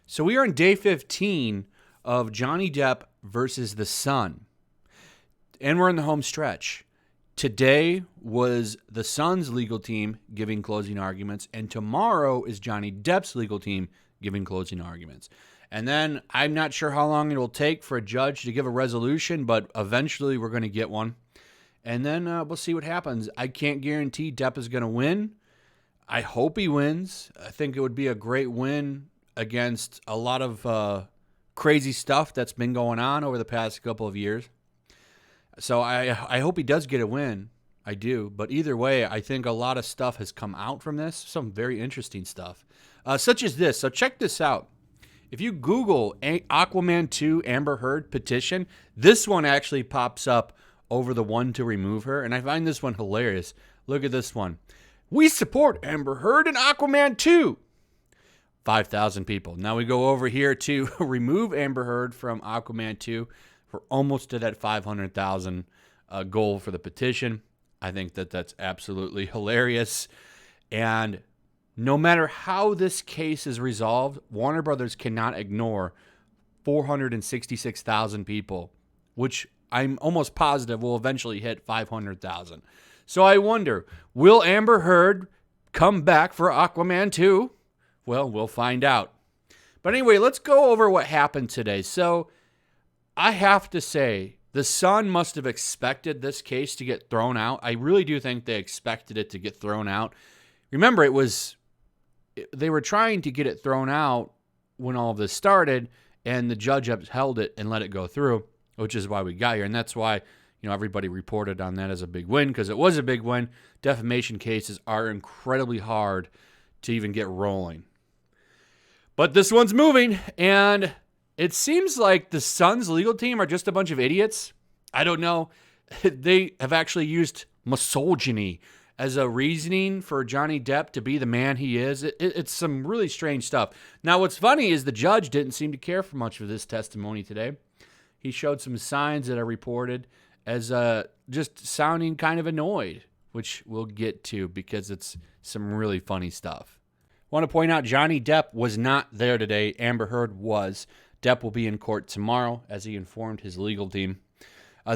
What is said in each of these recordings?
So we are on day 15 of Johnny Depp versus The Sun, and we're in the home stretch. Today was The Sun's legal team giving closing arguments, and tomorrow is Johnny Depp's legal team giving closing arguments. And then I'm not sure how long it will take for a judge to give a resolution, but eventually we're going to get one. And then we'll see what happens. I can't guarantee Depp is going to win. I hope he wins. I think it would be a great win against a lot of crazy stuff that's been going on over the past couple of years. So I hope he does get a win. I do. But either way, I think a lot of stuff has come out from this. Some very interesting stuff. Such as this. So check this out. If you Google Aquaman 2 Amber Heard petition, this one actually pops up over the one to remove her. And I find this one hilarious. Look at this one. We support Amber Heard and Aquaman 2. 5,000 people. Now we go over here to remove Amber Heard from Aquaman 2. We're almost to that 500,000 goal for the petition. I think that that's absolutely hilarious. And no matter how this case is resolved, Warner Brothers cannot ignore 466,000 people, which I'm almost positive will eventually hit 500,000. So I wonder, will Amber Heard come back for Aquaman 2? Well, we'll find out. But anyway, let's go over what happened today. So I have to say, The Sun must have expected this case to get thrown out. I really do think they expected it to get thrown out. Remember, they were trying to get it thrown out when all of this started, and the judge upheld it and let it go through, which is why we got here. And that's why, everybody reported on that as a big win, because it was a big win. Defamation cases are incredibly hard to even get rolling. But this one's moving, and it seems like the Sun's legal team are just a bunch of idiots. I don't know. They have actually used misogyny as a reasoning for Johnny Depp to be the man he is. It's some really strange stuff. Now, what's funny is the judge didn't seem to care for much of this testimony today. He showed some signs that are reported as just sounding kind of annoyed, which we'll get to because it's some really funny stuff. I want to point out Johnny Depp was not there today. Amber Heard was. Depp will be in court tomorrow, as he informed his legal team.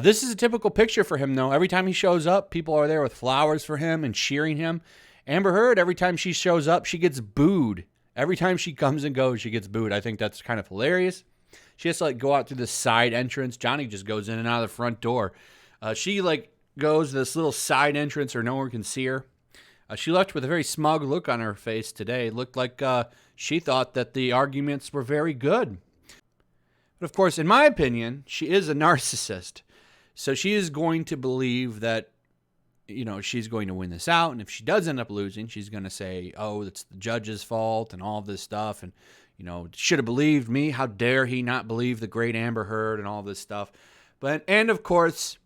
This is a typical picture for him, though. Every time he shows up, people are there with flowers for him and cheering him. Amber Heard, every time she shows up, she gets booed. Every time she comes and goes, she gets booed. I think that's kind of hilarious. She has to go out through the side entrance. Johnny just goes in and out of the front door. She goes to this little side entrance where no one can see her. She left with a very smug look on her face today. It looked like she thought that the arguments were very good. But of course, in my opinion, she is a narcissist. So she is going to believe that, she's going to win this out. And if she does end up losing, she's going to say, oh, it's the judge's fault and all of this stuff. And, should have believed me. How dare he not believe the great Amber Heard and all this stuff. And of course,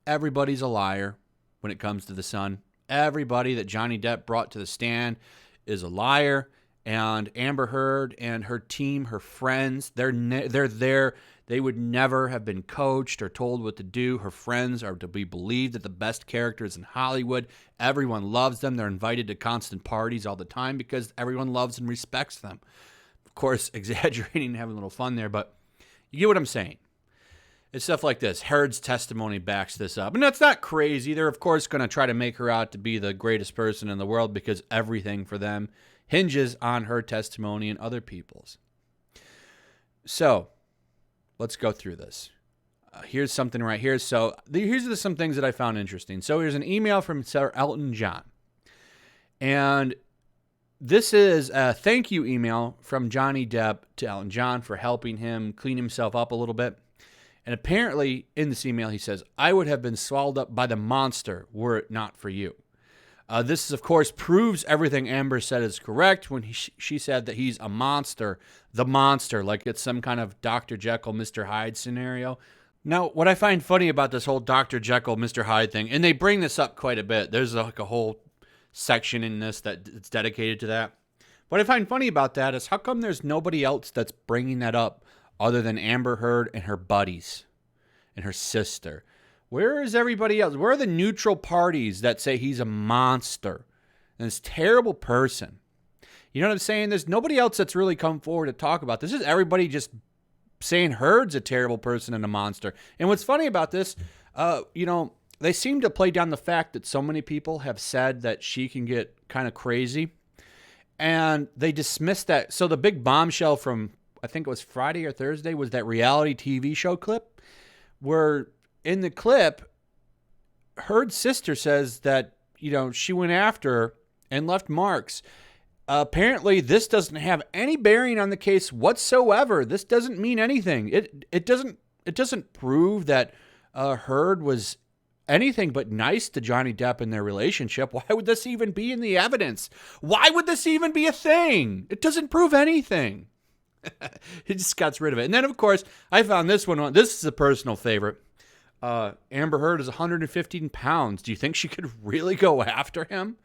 everybody's a liar when it comes to The Sun. Everybody that Johnny Depp brought to the stand is a liar. And Amber Heard and her team, her friends, they're there. They would never have been coached or told what to do. Her friends are to be believed that the best characters in Hollywood. Everyone loves them. They're invited to constant parties all the time because everyone loves and respects them. Of course, exaggerating and having a little fun there, but you get what I'm saying. It's stuff like this. Heard's testimony backs this up. And that's not crazy. They're, of course, going to try to make her out to be the greatest person in the world because everything for them hinges on her testimony and other people's. So, let's go through this. Here's something right here. So, here's some things that I found interesting. So, here's an email from Sir Elton John. And this is a thank you email from Johnny Depp to Elton John for helping him clean himself up a little bit. And apparently, in this email, he says, I would have been swallowed up by the monster were it not for you. This, of course, proves everything Amber said is correct when she said that he's a monster, the monster, like it's some kind of Dr. Jekyll, Mr. Hyde scenario. Now, what I find funny about this whole Dr. Jekyll, Mr. Hyde thing, and they bring this up quite a bit. There's a whole section in this that's dedicated to that. What I find funny about that is how come there's nobody else that's bringing that up other than Amber Heard and her buddies and her sister? Where is everybody else? Where are the neutral parties that say he's a monster and this terrible person? You know what I'm saying? There's nobody else that's really come forward to talk about this. This is everybody just saying Heard's a terrible person and a monster. And what's funny about this, they seem to play down the fact that so many people have said that she can get kind of crazy. And they dismissed that. So the big bombshell from, I think it was Friday or Thursday, was that reality TV show clip where in the clip, Heard's sister says that, she went after her and left marks. Apparently, this doesn't have any bearing on the case whatsoever. This doesn't mean anything. It doesn't prove that Heard was anything but nice to Johnny Depp in their relationship. Why would this even be in the evidence? Why would this even be a thing? It doesn't prove anything. He just got rid of it. And then, of course, I found this one. This is a personal favorite. Amber Heard is 115 pounds. Do you think she could really go after him?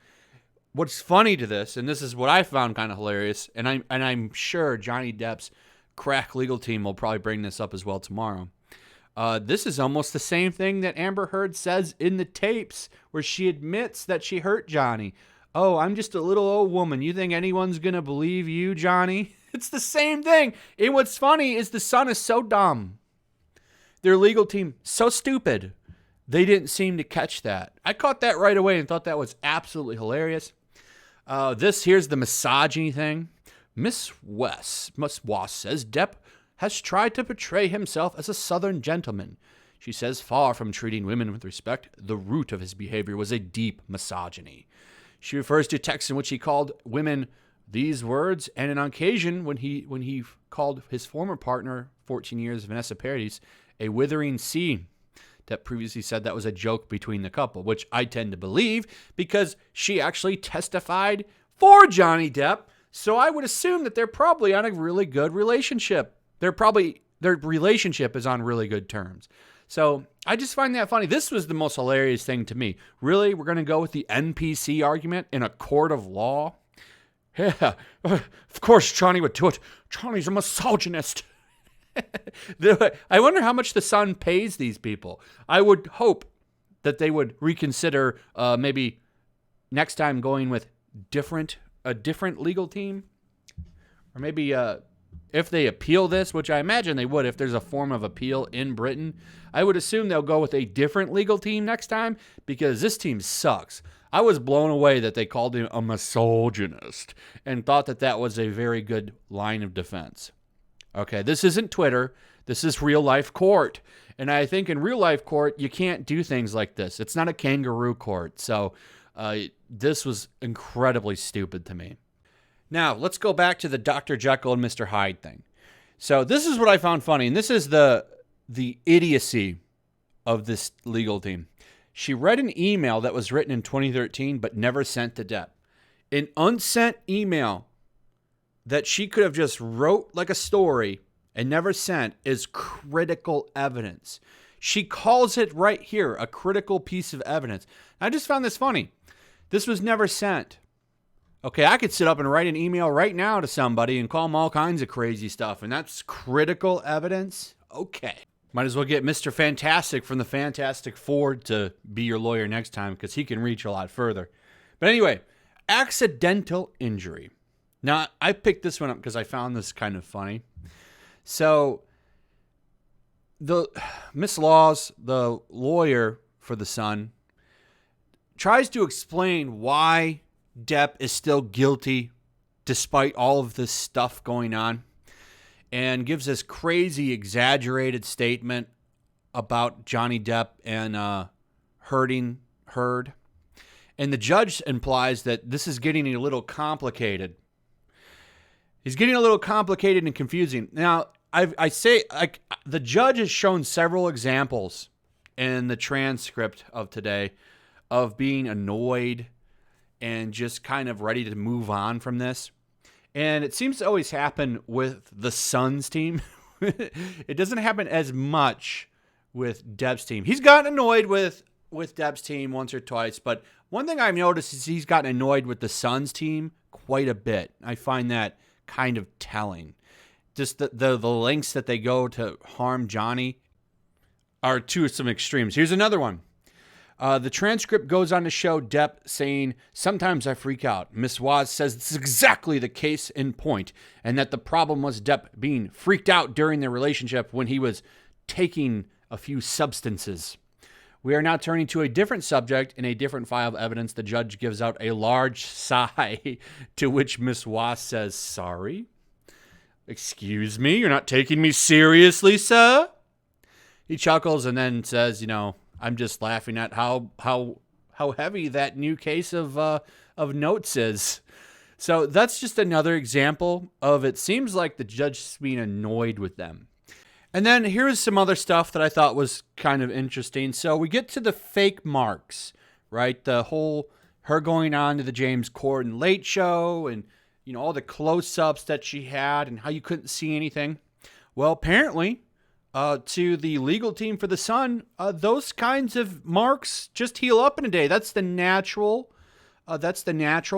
What's funny to this, and this is what I found kind of hilarious, and I'm sure Johnny Depp's crack legal team will probably bring this up as well tomorrow. This is almost the same thing that Amber Heard says in the tapes where she admits that she hurt Johnny. Oh, I'm just a little old woman. You think anyone's going to believe you, Johnny? It's the same thing. And what's funny is the Sun is so dumb. Their legal team, so stupid. They didn't seem to catch that. I caught that right away and thought that was absolutely hilarious. Here's the misogyny thing. Miss West says Depp has tried to portray himself as a Southern gentleman. She says, far from treating women with respect, the root of his behavior was a deep misogyny. She refers to texts in which he called women these words, and on occasion when he called his former partner, 14 years, Vanessa Paradis, a withering sea. Depp previously said that was a joke between the couple, which I tend to believe because she actually testified for Johnny Depp. So I would assume that they're probably on a really good relationship. Their relationship is on really good terms. So I just find that funny. This was the most hilarious thing to me. Really? We're going to go with the NPC argument in a court of law? Yeah, of course Johnny would do it. Johnny's a misogynist. I wonder how much the Sun pays these people. I would hope that they would reconsider maybe next time going with a different legal team. Or maybe if they appeal this, which I imagine they would if there's a form of appeal in Britain, I would assume they'll go with a different legal team next time because this team sucks. I was blown away that they called him a misogynist and thought that that was a very good line of defense. Okay, this isn't Twitter. This is real life court. And I think in real life court, you can't do things like this. It's not a kangaroo court. So this was incredibly stupid to me. Now, let's go back to the Dr. Jekyll and Mr. Hyde thing. So this is what I found funny. And this is the idiocy of this legal team. She read an email that was written in 2013 but never sent to Depp. An unsent email that she could have just wrote like a story and never sent is critical evidence. She calls it right here a critical piece of evidence. I just found this funny. This was never sent. Okay, I could sit up and write an email right now to somebody and call them all kinds of crazy stuff, and that's critical evidence? Okay. Might as well get Mr. Fantastic from the Fantastic Four to be your lawyer next time because he can reach a lot further. But anyway, accidental injury. Now, I picked this one up because I found this kind of funny. So, Miss Laws, the lawyer for the Sun, tries to explain why Depp is still guilty despite all of this stuff going on, and gives this crazy, exaggerated statement about Johnny Depp and hurting Heard. And the judge implies that this is getting a little complicated. He's getting a little complicated and confusing. Now, I say, like, the judge has shown several examples in the transcript of today of being annoyed and just kind of ready to move on from this. And it seems to always happen with the Suns team. It doesn't happen as much with Depp's team. He's gotten annoyed with Depp's team once or twice, but one thing I've noticed is he's gotten annoyed with the Suns team quite a bit. I find that kind of telling. Just the lengths that they go to harm Johnny are to some extremes. Here's another one. The transcript goes on to show Depp saying, "Sometimes I freak out." Miss Waz says this is exactly the case in point, and that the problem was Depp being freaked out during their relationship when he was taking a few substances. We are now turning to a different subject in a different file of evidence. The judge gives out a large sigh, to which Miss Waz says, "Sorry? Excuse me? You're not taking me seriously, sir?" He chuckles and then says, "I'm just laughing at how heavy that new case of notes is." So that's just another example of it seems like the judge is being annoyed with them. And then here's some other stuff that I thought was kind of interesting. So we get to the fake marks, right? The whole her going on to the James Corden Late Show and all the close-ups that she had and how you couldn't see anything. Well, apparently, to the legal team for The Sun, those kinds of marks just heal up in a day. That's the natural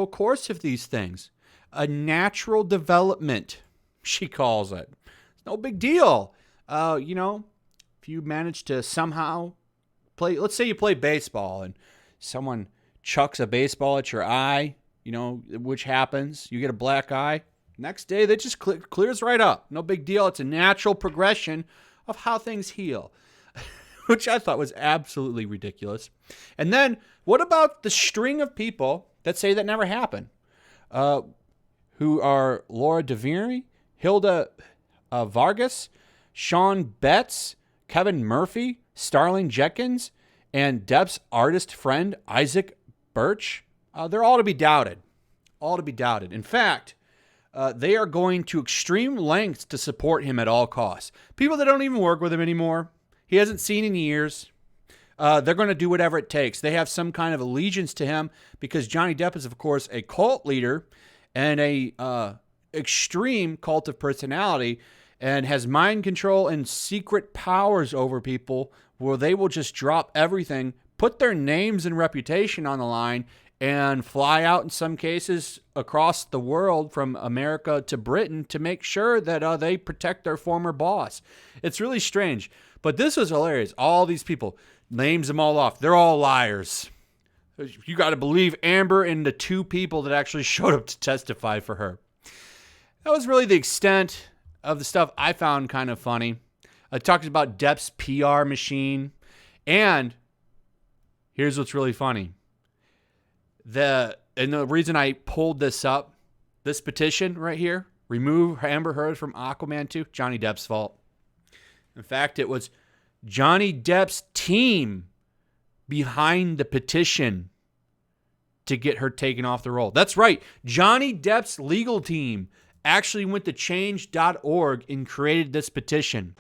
course of these things. A natural development, she calls it. It's no big deal. If you manage to somehow play, let's say you play baseball and someone chucks a baseball at your eye, which happens, you get a black eye. Next day, that just clears right up. No big deal. It's a natural progression of how things heal, which I thought was absolutely ridiculous. And then what about the string of people that say that never happened, who are Laura DeVere, Hilda Vargas, Sean Betts, Kevin Murphy, Starling Jenkins, and Depp's artist friend, Isaac Birch? They're all to be doubted. All to be doubted. In fact, they are going to extreme lengths to support him at all costs. People that don't even work with him anymore, he hasn't seen in years, they're going to do whatever it takes. They have some kind of allegiance to him because Johnny Depp is, of course, a cult leader and a extreme cult of personality and has mind control and secret powers over people where they will just drop everything, put their names and reputation on the line, and fly out in some cases across the world from America to Britain to make sure that they protect their former boss. It's really strange. But this was hilarious. All these people, names them all off. They're all liars. You got to believe Amber and the two people that actually showed up to testify for her. That was really the extent of the stuff I found kind of funny. I talked about Depp's PR machine. And here's what's really funny. The reason I pulled this up, this petition right here, remove Amber Heard from Aquaman 2, Johnny Depp's fault. In fact, it was Johnny Depp's team behind the petition to get her taken off the roll. That's right. Johnny Depp's legal team actually went to change.org and created this petition.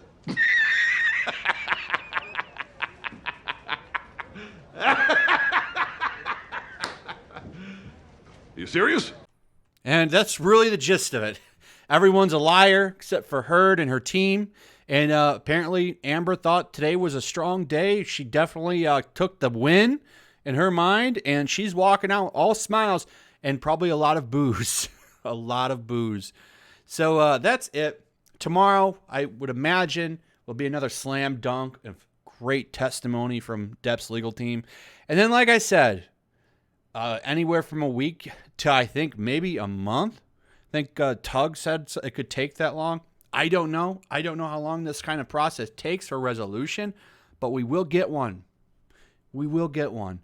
You serious? And that's really the gist of it. Everyone's a liar except for Heard and her team. And apparently Amber thought today was a strong day. She definitely took the win in her mind. And she's walking out all smiles and probably a lot of booze. A lot of booze. So that's it. Tomorrow, I would imagine, will be another slam dunk of great testimony from Depp's legal team. And then, like I said, anywhere from a week to, I think, maybe a month. I think Tug said it could take that long. I don't know. I don't know how long this kind of process takes for resolution, but we will get one. We will get one.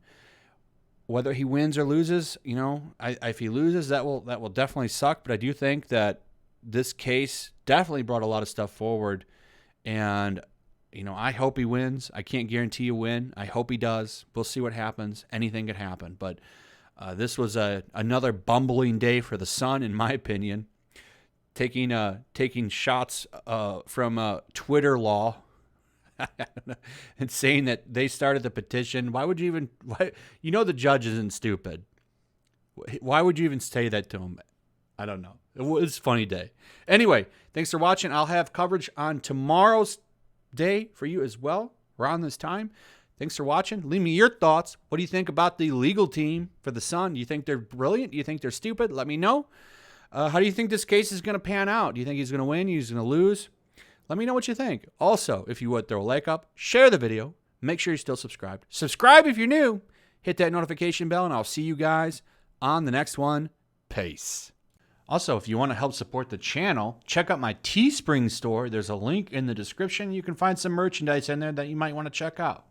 Whether he wins or loses, if he loses, that will definitely suck. But I do think that this case definitely brought a lot of stuff forward. And, I hope he wins. I can't guarantee a win. I hope he does. We'll see what happens. Anything could happen. But this was another bumbling day for the Sun, in my opinion. Taking shots from Twitter law and saying that they started the petition. Why would you even? The judge isn't stupid. Why would you even say that to him? I don't know. It was a funny day. Anyway, thanks for watching. I'll have coverage on tomorrow's day for you as well, around this time. Thanks for watching. Leave me your thoughts. What do you think about the legal team for the Sun? Do you think they're brilliant? Do you think they're stupid? Let me know. How do you think this case is going to pan out? Do you think he's going to win? He's going to lose? Let me know what you think. Also, if you would, throw a like up, share the video, make sure you're still subscribed. Subscribe if you're new. Hit that notification bell, and I'll see you guys on the next one. Peace. Also, if you want to help support the channel, check out my Teespring store. There's a link in the description. You can find some merchandise in there that you might want to check out.